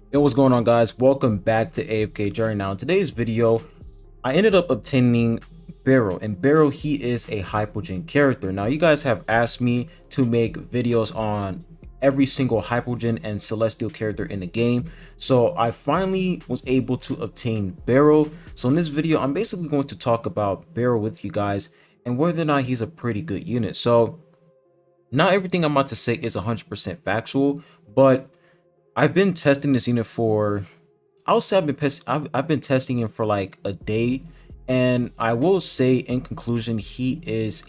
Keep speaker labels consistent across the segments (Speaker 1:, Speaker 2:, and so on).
Speaker 1: Yo, what's going on, guys? Welcome back to AFK Journey. Now, in today's video, I ended up obtaining Barrow, and Barrow, he is a HYPOGEAN character. Now, you guys have asked me to make videos on every single HYPOGEAN and Celestial character in the game, so I finally was able to obtain Barrow. So in this video, I'm basically going to talk about Barrow with you guys and whether or not he's a pretty good unit. So not everything I'm about to say is 100% factual, but I've been testing this unit for, I'll say I've been testing him for like a day, and I will say in conclusion, he's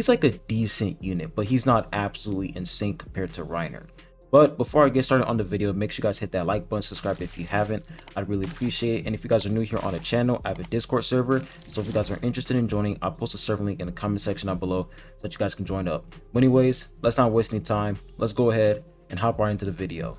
Speaker 1: like a decent unit, but he's not absolutely insane compared to Reiner. But before I get started on the video, make sure you guys hit that like button, subscribe if you haven't. I'd really appreciate it. And if you guys are new here on the channel, I have a Discord server, so if you guys are interested in joining, I'll post a server link in the comment section down below so that you guys can join up. But anyways, let's not waste any time. Let's go ahead and hop right into the video.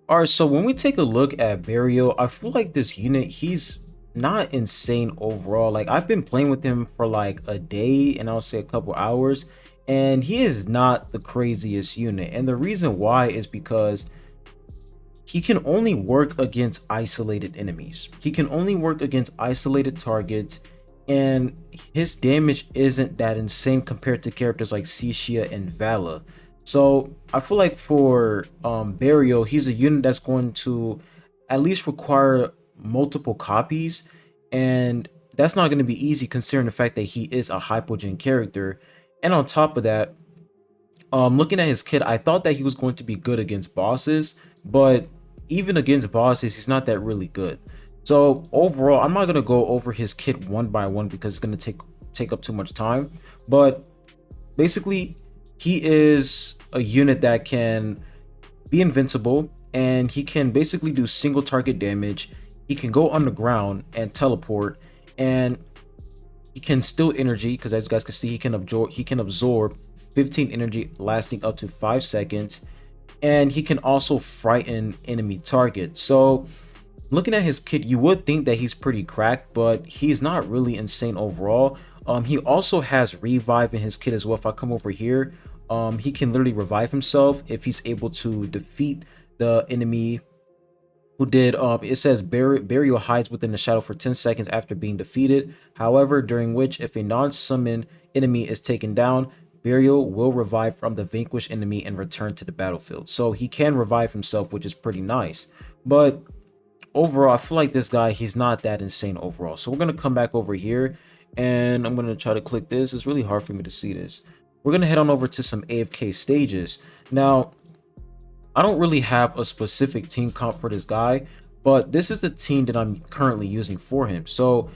Speaker 1: Alright, so when we take a look at Barrio, I feel like this unit, he's not insane overall. Like, I've been playing with him for like a day and I'll say a couple hours, and he is not the craziest unit. And the reason why is because he can only work against isolated enemies. He can only work against isolated targets, and his damage isn't that insane compared to characters like Cixia and Vala. So I feel like for Barrio, he's a unit that's going to at least require multiple copies, and that's not going to be easy considering the fact that he is a hypogen character. And on top of that, looking at his kit, I thought that he was going to be good against bosses, but even against bosses, he's not that really good. So overall, I'm not going to go over his kit one by one because it's going to take up too much time. But basically, he is a unit that can be invincible, and he can basically do single target damage. He can go underground and teleport, and he can steal energy because, as you guys can see, he can absorb 15 energy lasting up to 5 seconds, and he can also frighten enemy targets. So looking at his kit, you would think that he's pretty cracked, but he's not really insane overall. He also has revive in his kit as well. If I come over here, he can literally revive himself if he's able to defeat the enemy who did. It says Burial hides within the shadow for 10 seconds after being defeated. However, during which if a non-summoned enemy is taken down, Burial will revive from the vanquished enemy and return to the battlefield. So he can revive himself, which is pretty nice. But overall, I feel like this guy, he's not that insane overall. So we're going to come back over here, and I'm going to try to click this. It's really hard for me to see this. We're going to head on over to some AFK stages. Now, I don't really have a specific team comp for this guy, but this is the team that I'm currently using for him. So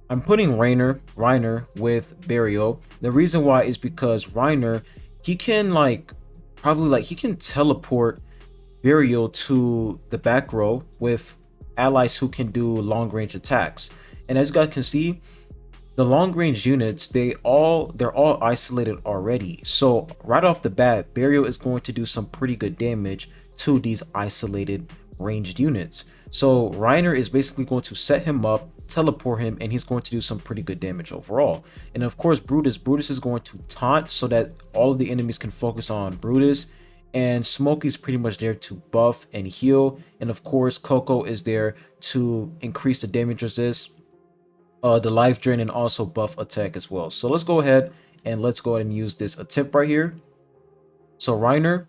Speaker 1: I'm putting Reiner with Barrio. The reason why is because Reiner, he can he can teleport Barrio to the back row with allies who can do long range attacks. And as you guys can see, the long range units, they're all isolated already. So right off the bat, Barrio is going to do some pretty good damage to these isolated ranged units. So Reiner is basically going to set him up, teleport him, and he's going to do some pretty good damage overall. And of course, Brutus is going to taunt so that all of the enemies can focus on Brutus. And Smokey's pretty much there to buff and heal. And of course, Coco is there to increase the damage resist, the life drain, and also buff attack as well. So let's go ahead and use this tip right here. So Reiner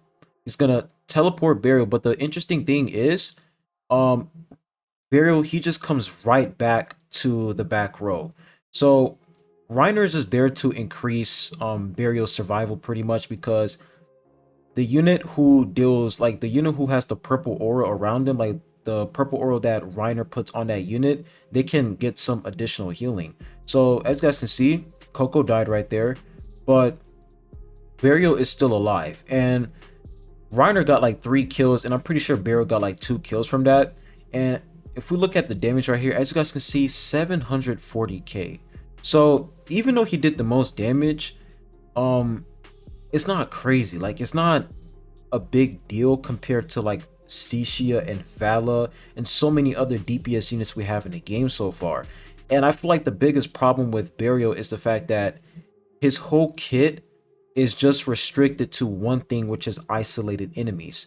Speaker 1: is gonna teleport Burial, but the interesting thing is, Burial, he just comes right back to the back row. So Reiner is just there to increase Burial's survival pretty much, because the unit who has the purple aura around them, like the purple aura that Reiner puts on that unit, they can get some additional healing. So as you guys can see, Coco died right there, but Burial is still alive, and Reiner got like 3 kills, and I'm pretty sure Burial got like 2 kills from that. And if we look at the damage right here, as you guys can see, 740k. So even though he did the most damage, it's not crazy. Like, it's not a big deal compared to like Cixia and Vala and so many other DPS units we have in the game so far. And I feel like the biggest problem with Barrio is the fact that his whole kit is just restricted to one thing, which is isolated enemies.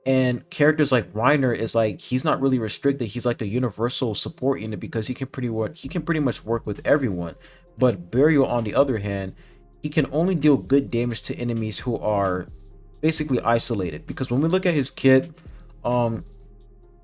Speaker 1: And characters like Reiner is like, he's not really restricted. He's like a universal support unit because he can pretty much work with everyone. But Burial, on the other hand, he can only deal good damage to enemies who are basically isolated. Because when we look at his kit, um,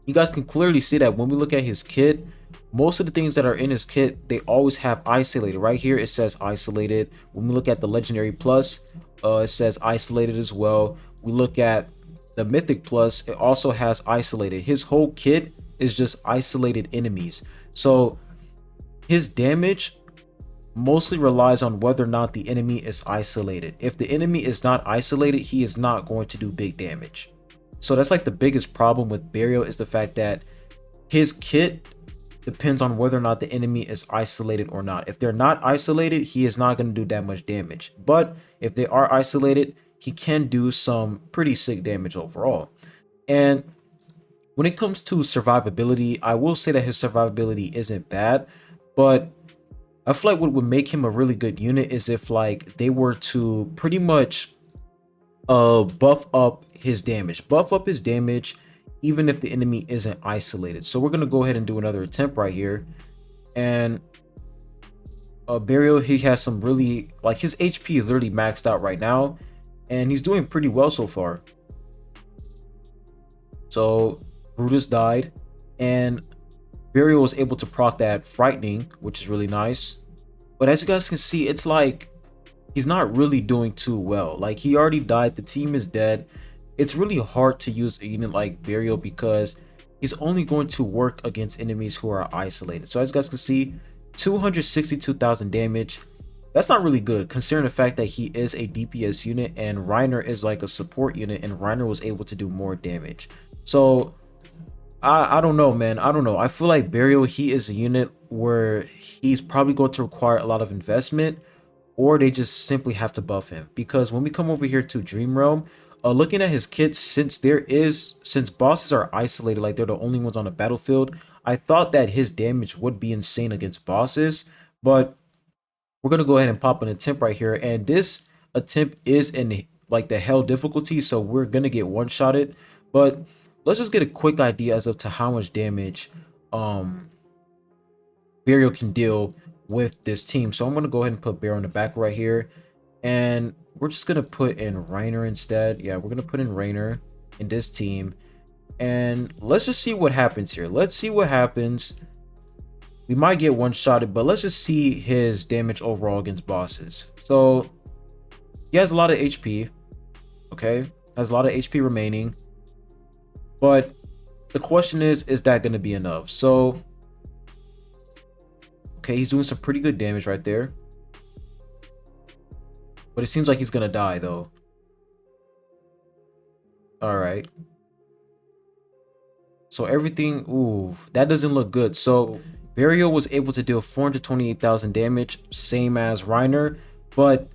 Speaker 1: you guys can clearly see that when we look at his kit, most of the things that are in his kit, they always have isolated. Right here it says isolated. When we look at the legendary plus, it says isolated as well. We look at the mythic plus, it also has isolated. His whole kit is just isolated enemies. So his damage mostly relies on whether or not the enemy is isolated. If the enemy is not isolated, he is not going to do big damage. So that's like the biggest problem with Burial, is the fact that his kit depends on whether or not the enemy is isolated or not. If they're not isolated, he is not going to do that much damage. But if they are isolated, he can do some pretty sick damage overall. And when it comes to survivability, I will say that his survivability isn't bad, but I feel like what would make him a really good unit is if like they were to pretty much buff up his damage even if the enemy isn't isolated. So we're gonna go ahead and do another attempt right here. And Burial, he has some really, like, his HP is literally maxed out right now, and he's doing pretty well so far. So Brutus died, and Burial was able to proc that Frightening, which is really nice. But as you guys can see, it's like he's not really doing too well. Like, he already died, the team is dead. It's really hard to use a unit like Burial because he's only going to work against enemies who are isolated. So as you guys can see, 262,000 damage. That's not really good considering the fact that he is a DPS unit and Reiner is like a support unit, and Reiner was able to do more damage. So I don't know, man. I don't know. I feel like Burial, he is a unit where he's probably going to require a lot of investment, or they just simply have to buff him. Because when we come over here to Dream Realm, looking at his kit, since bosses are isolated, like they're the only ones on the battlefield, I thought that his damage would be insane against bosses. But we're gonna go ahead and pop an attempt right here, and this attempt is in like the hell difficulty, so we're gonna get one-shotted. But let's just get a quick idea as to how much damage Burial can deal with this team. So I'm gonna go ahead and put Burial in the back right here, and we're just gonna put in Reiner instead. Yeah, we're gonna put in Reiner in this team, and let's just see what happens here. Let's see what happens. We might get one-shotted, but let's just see his damage overall against bosses. So he has a lot of HP, okay, has a lot of HP remaining, but the question is that going to be enough? So okay, he's doing some pretty good damage right there, but it seems like he's gonna die though. All right, so everything, ooh, that doesn't look good. So Burial was able to deal 428,000 damage, same as Reiner, but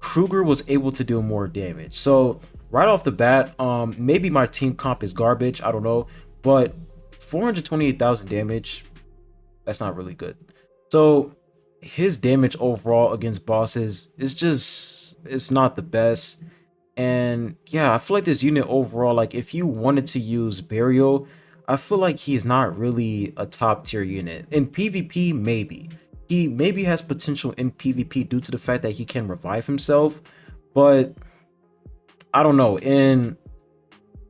Speaker 1: Kruger was able to do more damage. So right off the bat, maybe my team comp is garbage, I don't know, but 428,000 damage, that's not really good. So his damage overall against bosses is just, it's not the best. And yeah, I feel like this unit overall, like if you wanted to use Burial, I feel like he's not really a top tier unit. In PvP, maybe. He maybe has potential in PvP due to the fact that he can revive himself, but I don't know. In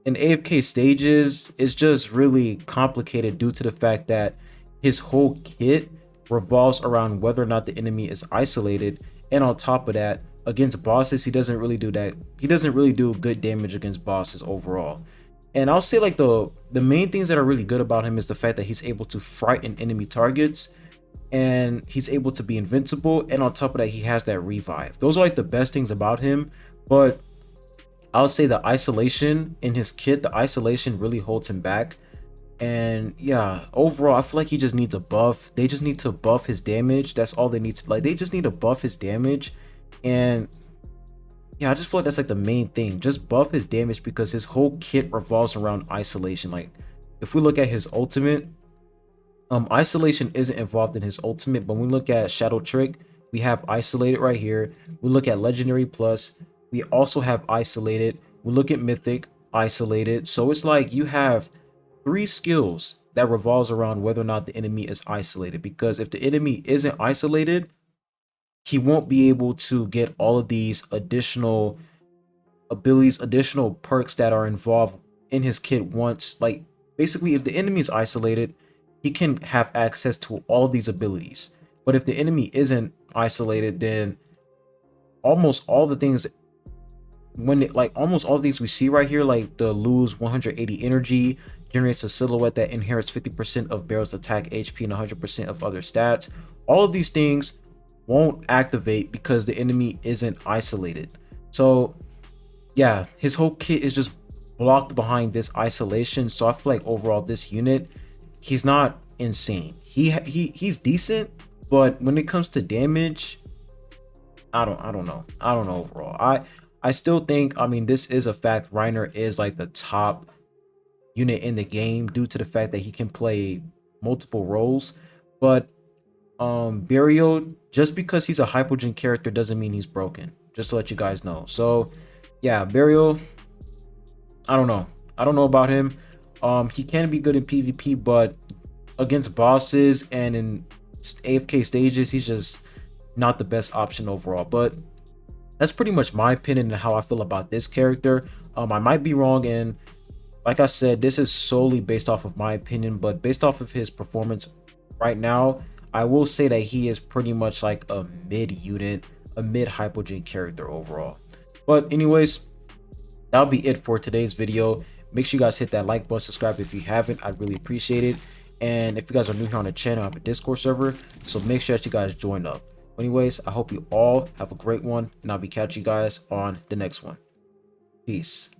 Speaker 1: AFK stages, it's just really complicated due to the fact that his whole kit revolves around whether or not the enemy is isolated, and on top of that, against bosses, he doesn't really do that. He doesn't really do good damage against bosses overall. And I'll say like the main things that are really good about him is the fact that he's able to frighten enemy targets, and he's able to be invincible, and on top of that, he has that revive. Those are like the best things about him. But I'll say the isolation in his kit, the isolation really holds him back. And yeah, overall, I feel like he just needs a buff. They just need to buff his damage. That's all they need to, like, they just need to buff his damage. And yeah, I just feel like that's like the main thing. Just buff his damage because his whole kit revolves around isolation. Like if we look at his ultimate, isolation isn't involved in his ultimate, but when we look at Shadow Trick, we have isolated right here. We look at Legendary Plus, we also have isolated. We look at Mythic, isolated. So it's like you have 3 skills that revolves around whether or not the enemy is isolated, because if the enemy isn't isolated, he won't be able to get all of these additional abilities, additional perks that are involved in his kit once. Like, basically, if the enemy is isolated, he can have access to all these abilities. But if the enemy isn't isolated, then almost all the things, like almost all of these we see right here, like the lose 180 energy, generates a silhouette that inherits 50% of Barrel's attack HP and 100% of other stats. All of these things won't activate because the enemy isn't isolated. So yeah, his whole kit is just blocked behind this isolation. So I feel like overall this unit, he's not insane. He's decent, but when it comes to damage, I don't know. I don't know overall. I still think, I mean, this is a fact, Reiner is like the top unit in the game due to the fact that he can play multiple roles. But Burial, just because he's a hypogen character doesn't mean he's broken, just to let you guys know. So yeah, Burial, I don't know. I don't know about him. He can be good in PvP, but against bosses and in AFK stages, he's just not the best option overall. But that's pretty much my opinion and how I feel about this character. I might be wrong, and like I said, this is solely based off of my opinion, but based off of his performance right now, I will say that he is pretty much like a mid unit, a mid hypogen character overall. But anyways, that'll be it for today's video. Make sure you guys hit that like button, subscribe if you haven't. I'd really appreciate it. And if you guys are new here on the channel, I have a Discord server, so make sure that you guys join up. Anyways, I hope you all have a great one, and I'll be catching you guys on the next one. Peace.